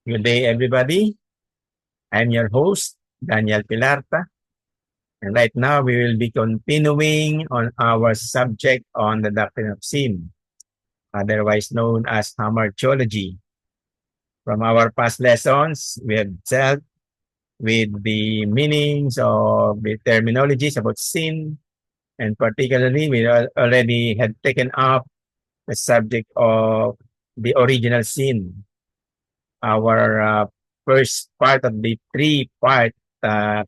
Good day, everybody. I'm your host, Daniel Pilarta. And right now, we will be continuing on our subject on the doctrine of sin, otherwise known as hamartiology. From our past lessons, we have dealt with the meanings of the terminologies about sin, and particularly, we already had taken up the subject of the original sin, our first part of the three-part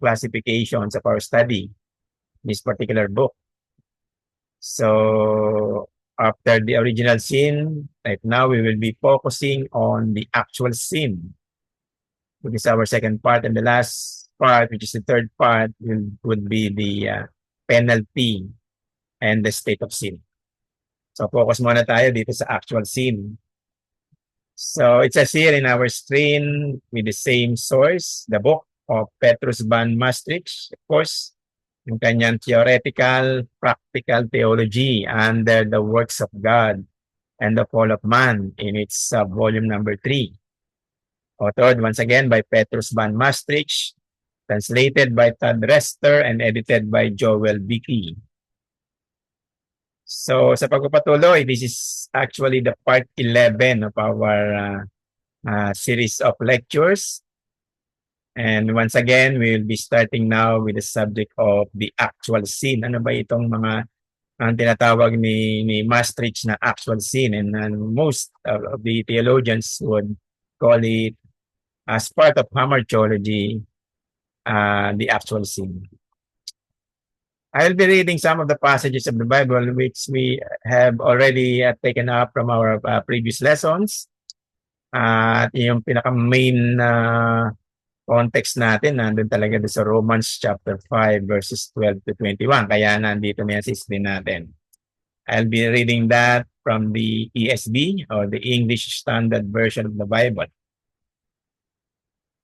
classifications of our study, this particular book. So after the original sin, right now we will be focusing on the actual sin, which is our second part, and the last part, which is the third part, would be the penalty and the state of sin. So focus muna tayo dito sa actual sin. So it says here in our screen with the same source, the book of Petrus van Maastricht, of course, yung kanyang theoretical, practical theology under the works of God and the fall of man in its volume number 3. Authored once again by Petrus van Maastricht, translated by Todd Rester, and edited by Joel Beakey. So sa pagpapatuloy, this is actually the part 11 of our series of lectures. And once again, we will be starting now with the subject of the actual sin. Ano ba itong mga ang tinatawag ni Maastricht na actual sin? And most of the theologians would call it, as part of hamartiology, the actual sin. I'll be reading some of the passages of the Bible which we have already taken up from our previous lessons. At yung pinaka-main context natin, nandun talaga sa Romans chapter 5 verses 12 to 21. Kaya nandito na yan sa screen natin. I'll be reading that from the ESV, or the English Standard Version of the Bible.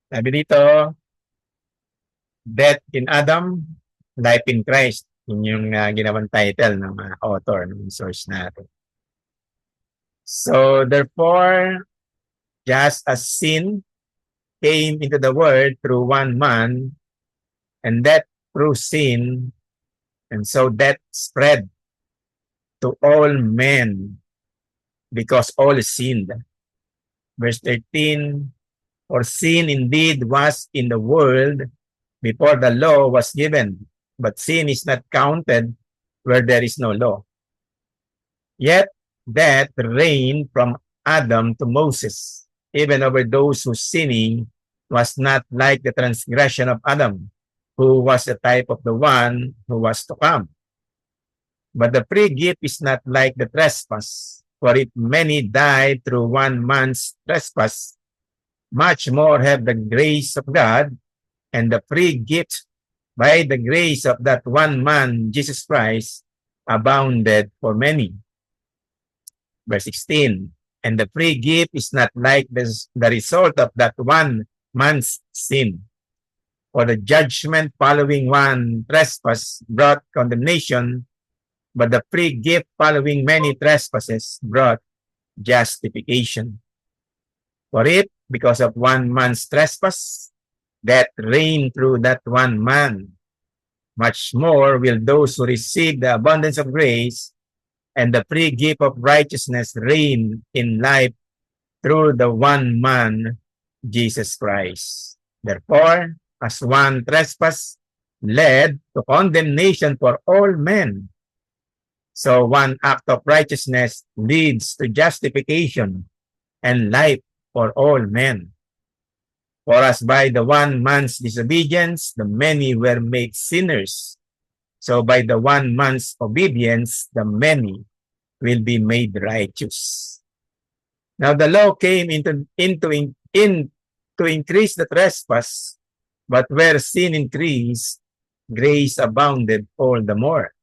Sabi dito, death in Adam, life in Christ. Yun yung ginawang title ng author, ng source natin. So therefore, just as sin came into the world through one man, and death through sin, and so death spread to all men because all sinned. Verse 13, for sin indeed was in the world before the law was given, but sin is not counted where there is no law. Yet death reigned from Adam to Moses, even over those whose sinning was not like the transgression of Adam, who was a type of the one who was to come. But the free gift is not like the trespass, for if many died through one man's trespass, much more have the grace of God and the free gift by the grace of that one man, Jesus Christ, abounded for many. Verse 16, and the free gift is not like the result of that one man's sin. For the judgment following one trespass brought condemnation, but the free gift following many trespasses brought justification. For if, because of one man's trespass, death reigned through that one man, much more will those who receive the abundance of grace and the free gift of righteousness reign in life through the one man, Jesus Christ. Therefore, as one trespass led to condemnation for all men, so one act of righteousness leads to justification and life for all men. For as by the one man's disobedience, the many were made sinners, so by the one man's obedience, the many will be made righteous. Now the law came in to increase the trespass, but where sin increased, grace abounded all the more.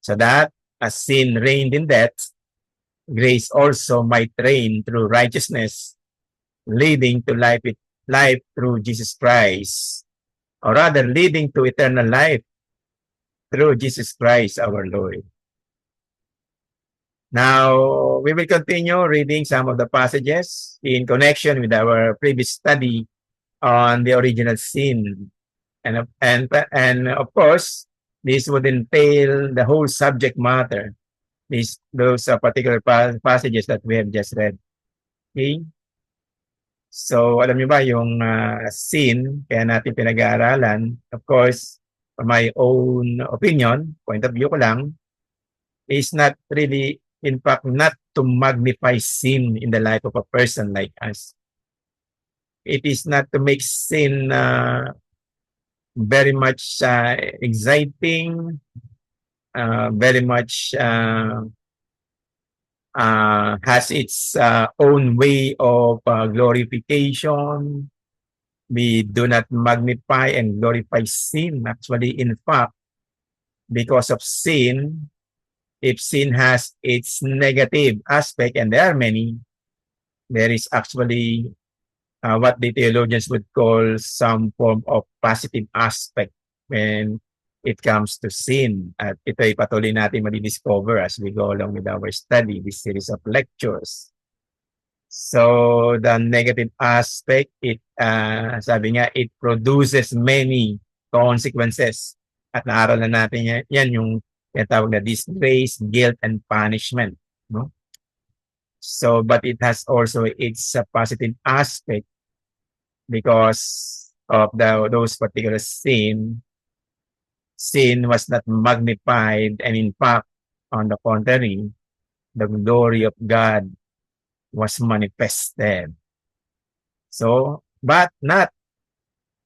So that as sin reigned in death, grace also might reign through righteousness, leading to life through Jesus Christ, or rather leading to eternal life through Jesus Christ our Lord. Now, we will continue reading some of the passages in connection with our previous study on the original sin. And of course, this would entail the whole subject matter, those particular passages that we have just read. Okay? So, alam niyo ba yung sin, kaya natin pinag-aaralan, of course, from my own opinion, point of view ko lang, is not really, in fact, not to magnify sin in the life of a person like us. It is not to make sin very much exciting, very much has its own way of glorification. We do not magnify and glorify sin. Actually, in fact, because of sin, if sin has its negative aspect, and there are many, there is actually what the theologians would call some form of positive aspect when it comes to sin. At ito ay patuloy natin madidiscover as we go along with our study, this series of lectures. So the negative aspect, sabi nga, it produces many consequences. At naaral na natin yan yung tawag na disgrace, guilt, and punishment. No? So, but it has also its positive aspect because of those particular sin was not magnified, and in fact, on the contrary, the glory of God was manifested. So, but not,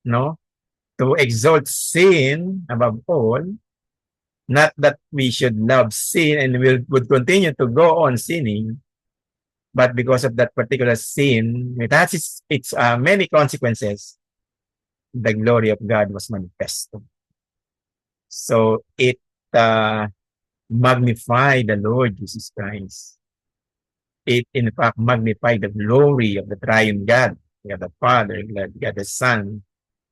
to exalt sin above all, not that we should love sin and would continue to go on sinning, but because of that particular sin, it has its many consequences, the glory of God was manifested. So it magnified the Lord Jesus Christ. It in fact magnified the glory of the triune God, God the Father, God the Son,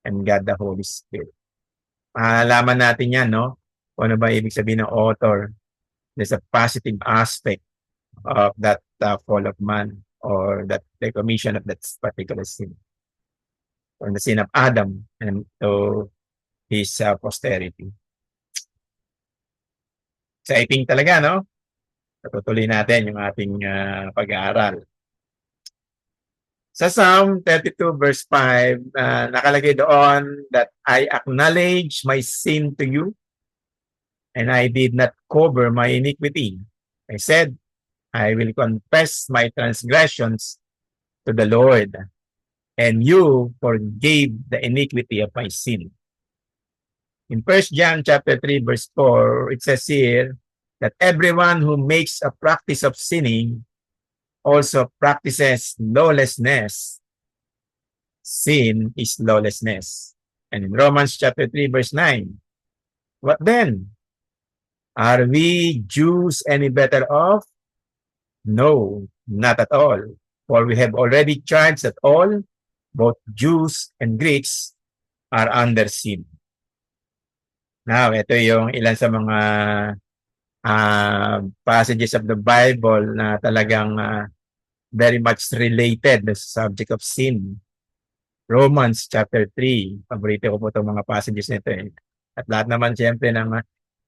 and God the Holy Spirit. Alaman natin yan, no? Kung ano ba ibig sabihin ng author. There's a positive aspect of that fall of man, or that the commission of that particular sin, or the sin of Adam and to his posterity. Exciting talaga, no? Patutuloy natin yung ating pag-aaral. Sa Psalm 32 verse 5, nakalagay doon that I acknowledge my sin to you and I did not cover my iniquity. I said, I will confess my transgressions to the Lord, and you forgave the iniquity of my sin. In 1 John chapter 3 verse 4, it says here that everyone who makes a practice of sinning also practices lawlessness. Sin is lawlessness. And in Romans chapter 3 verse 9, what then? Are we Jews any better off? No, not at all. For we have already charged that all, both Jews and Greeks, are under sin. Now, ito yung ilan sa mga passages of the Bible na talagang very much related sa subject of sin. Romans chapter 3, paborito ko po itong mga passages nito eh. At lahat naman siyempre ng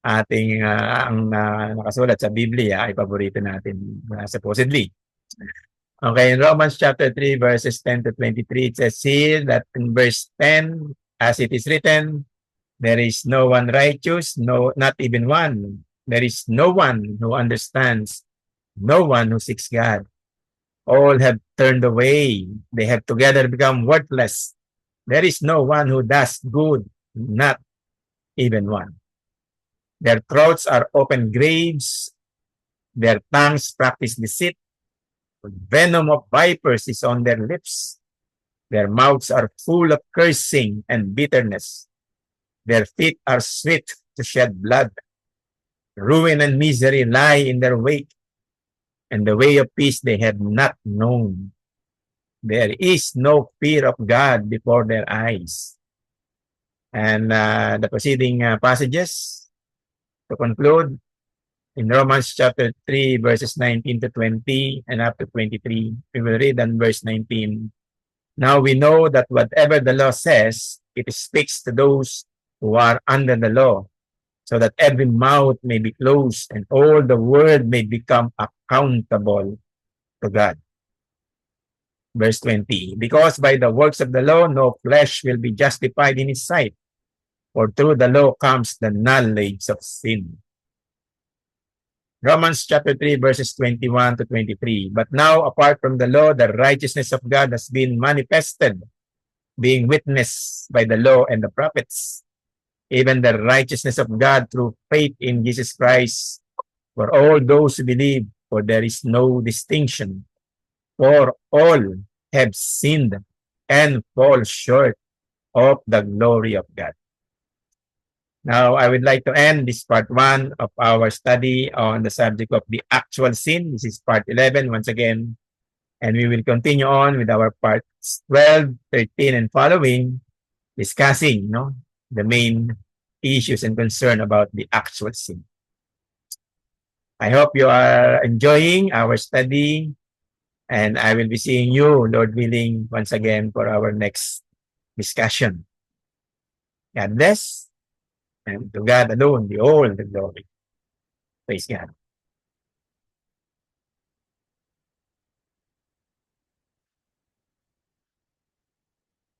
ating ang nakasulat sa Biblia ay paborito natin supposedly. Okay, in Romans chapter 3 verses 10 to 23, it says here that in verse 10, as it is written, there is no one righteous, no, not even one. There is no one who understands, no one who seeks God. All have turned away. They have together become worthless. There is no one who does good, not even one. Their throats are open graves. Their tongues practice deceit. The venom of vipers is on their lips. Their mouths are full of cursing and bitterness. Their feet are swift to shed blood. Ruin and misery lie in their wake, and the way of peace they have not known. There is no fear of God before their eyes. And the preceding passages, to conclude, in Romans chapter 3, verses 19 to 20 and up to 23. We will read on verse 19. Now we know that whatever the law says, it speaks to those who are under the law, so that every mouth may be closed and all the world may become accountable to God. Verse 20, because by the works of the law, no flesh will be justified in his sight, for through the law comes the knowledge of sin. Romans chapter 3, verses 21 to 23. But now, apart from the law, the righteousness of God has been manifested, being witnessed by the law and the prophets, even the righteousness of God through faith in Jesus Christ for all those who believe, for there is no distinction. For all have sinned and fall short of the glory of God. Now, I would like to end this part 1 of our study on the subject of the actual sin. This is part 11 once again. And we will continue on with our parts 12, 13, and following, discussing the main issues and concern about the actual sin. I hope you are enjoying our study, and I will be seeing you, Lord willing, once again for our next discussion. God bless, and to God alone be all the glory. Praise God.